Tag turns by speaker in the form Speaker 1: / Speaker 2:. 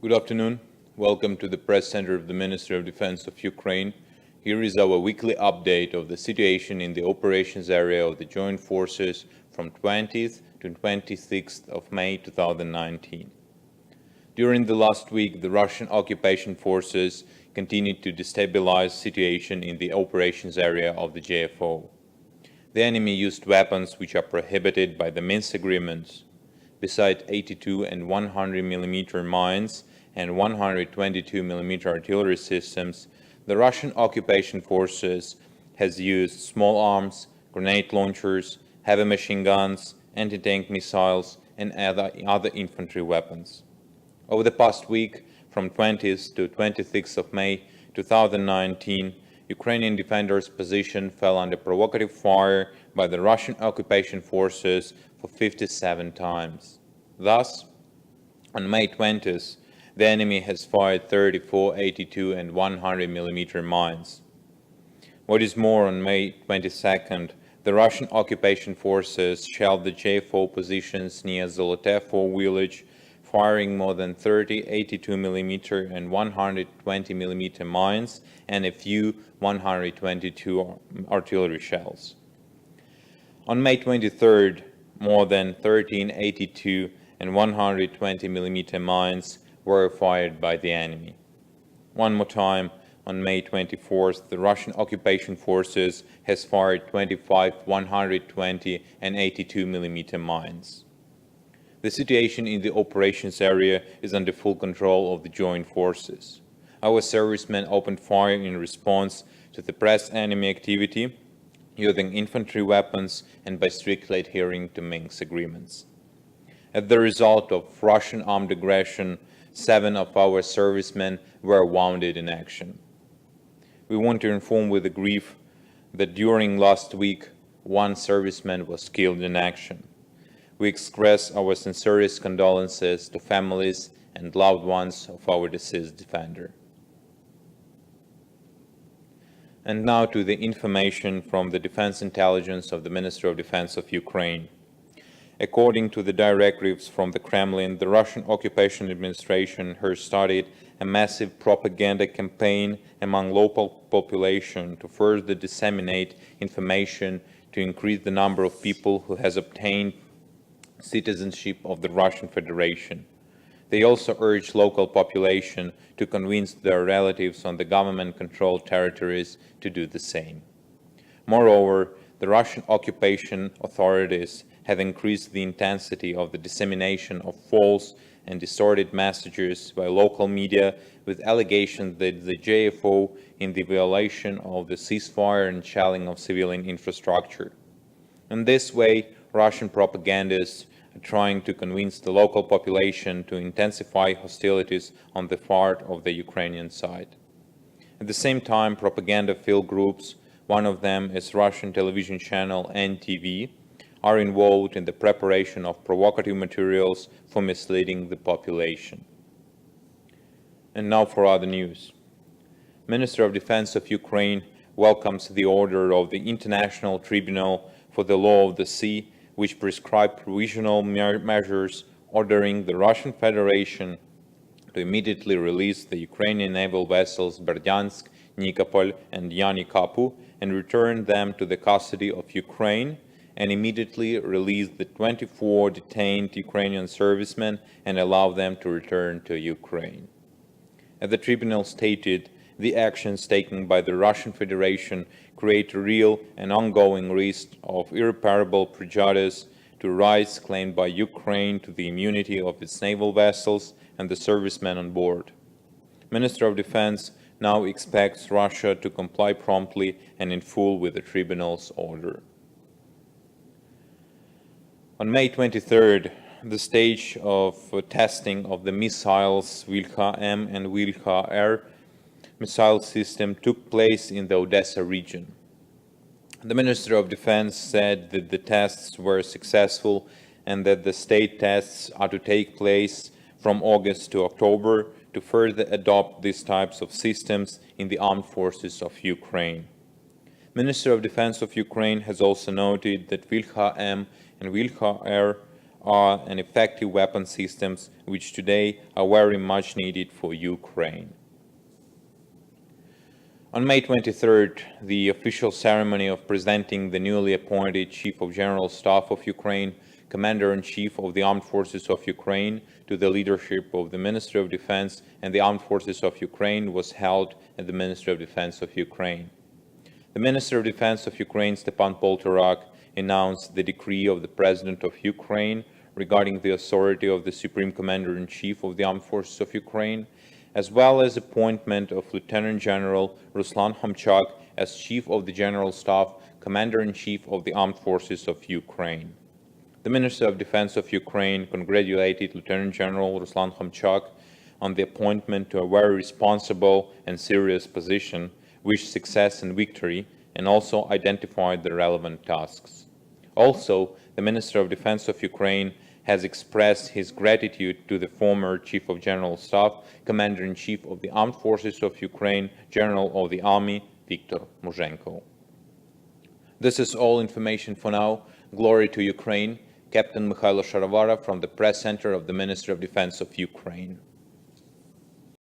Speaker 1: Good afternoon. Welcome to the press center of the Ministry of Defense of Ukraine. Here is our weekly update of the situation in the operations area of the Joint Forces from 20th to 26th of May 2019. During the last week, the Russian occupation forces continued to destabilize the situation in the operations area of the JFO. The enemy used weapons which are prohibited by the Minsk agreements. Besides 82 and 100 mm mines and 122 mm artillery systems, the Russian occupation forces has used small arms, grenade launchers, heavy machine guns, anti-tank missiles, and other infantry weapons. Over the past week, from 20th to 26th of May 2019, Ukrainian defenders' position fell under provocative fire by the Russian occupation forces for 57 times. Thus, on May 20th, the enemy has fired 34, 82, and 100 mm mines. What is more, on May 22nd, the Russian occupation forces shelled the JFO positions near Zolotevo village, firing more than 30 82 mm and 120 mm mines and a few 122 artillery shells. On May 23rd, more than 13 82 and 120 mm mines were fired by the enemy. One more time, on May 24th, the Russian occupation forces has fired 25 120 and 82 mm mines. The situation in the operations area is under full control of the joint forces. Our servicemen opened fire in response to the pressed enemy activity, using infantry weapons and by strictly adhering to Minsk agreements. As the result of Russian armed aggression, 7 of our servicemen were wounded in action. We want to inform with grief that during last week, 1 serviceman was killed in action. We express our sincerest condolences to families and loved ones of our deceased defender. And now to the information from the Defense Intelligence of the Ministry of Defense of Ukraine. According to the directives from the Kremlin, the Russian occupation administration has started a massive propaganda campaign among local population to further disseminate information to increase the number of people who has obtained citizenship of the Russian Federation. They also urge local population to convince their relatives on the government-controlled territories to do the same. Moreover, the Russian occupation authorities have increased the intensity of the dissemination of false and distorted messages by local media with allegations that the JFO in the violation of the ceasefire and shelling of civilian infrastructure. In this way, Russian propagandists are trying to convince the local population to intensify hostilities on the part of the Ukrainian side. At the same time, propaganda-filled groups, one of them is Russian television channel NTV, are involved in the preparation of provocative materials for misleading the population. And now for other news. Minister of Defense of Ukraine welcomes the order of the International Tribunal for the Law of the Sea, which prescribed provisional measures ordering the Russian Federation to immediately release the Ukrainian naval vessels Berdyansk, Nikopol, and Yanikapu and return them to the custody of Ukraine, and immediately release the 24 detained Ukrainian servicemen and allow them to return to Ukraine. As the tribunal stated, the actions taken by the Russian Federation create a real and ongoing risk of irreparable prejudice to rights claimed by Ukraine to the immunity of its naval vessels and the servicemen on board. Minister of Defense now expects Russia to comply promptly and in full with the tribunal's order. On May 23rd, the stage of testing of the missiles Vilha-M and Vilha-R missile system took place in the Odessa region. The Ministry of Defense said that the tests were successful and that the state tests are to take place from August to October to further adopt these types of systems in the armed forces of Ukraine. Minister of Defense of Ukraine has also noted that Vilha-M and Vilha-R and effective weapon systems, which today are very much needed for Ukraine. On May 23rd, the official ceremony of presenting the newly appointed Chief of General Staff of Ukraine, Commander-in-Chief of the Armed Forces of Ukraine, to the leadership of the Ministry of Defense and the Armed Forces of Ukraine was held at the Ministry of Defense of Ukraine. The Minister of Defense of Ukraine, Stepan Poltorak, announced the decree of the President of Ukraine regarding the authority of the Supreme Commander-in-Chief of the Armed Forces of Ukraine, as well as appointment of Lieutenant General Ruslan Homchak as Chief of the General Staff, Commander-in-Chief of the Armed Forces of Ukraine. The Minister of Defense of Ukraine congratulated Lieutenant General Ruslan Homchak on the appointment to a very responsible and serious position, wished success and victory, and also identified the relevant tasks. Also, the Minister of Defense of Ukraine has expressed his gratitude to the former Chief of General Staff, Commander-in-Chief of the Armed Forces of Ukraine, General of the Army, Viktor Muzhenko. This is all information for now. Glory to Ukraine. Captain Mikhailo Sharavara from the Press Center of the Ministry of Defense of Ukraine.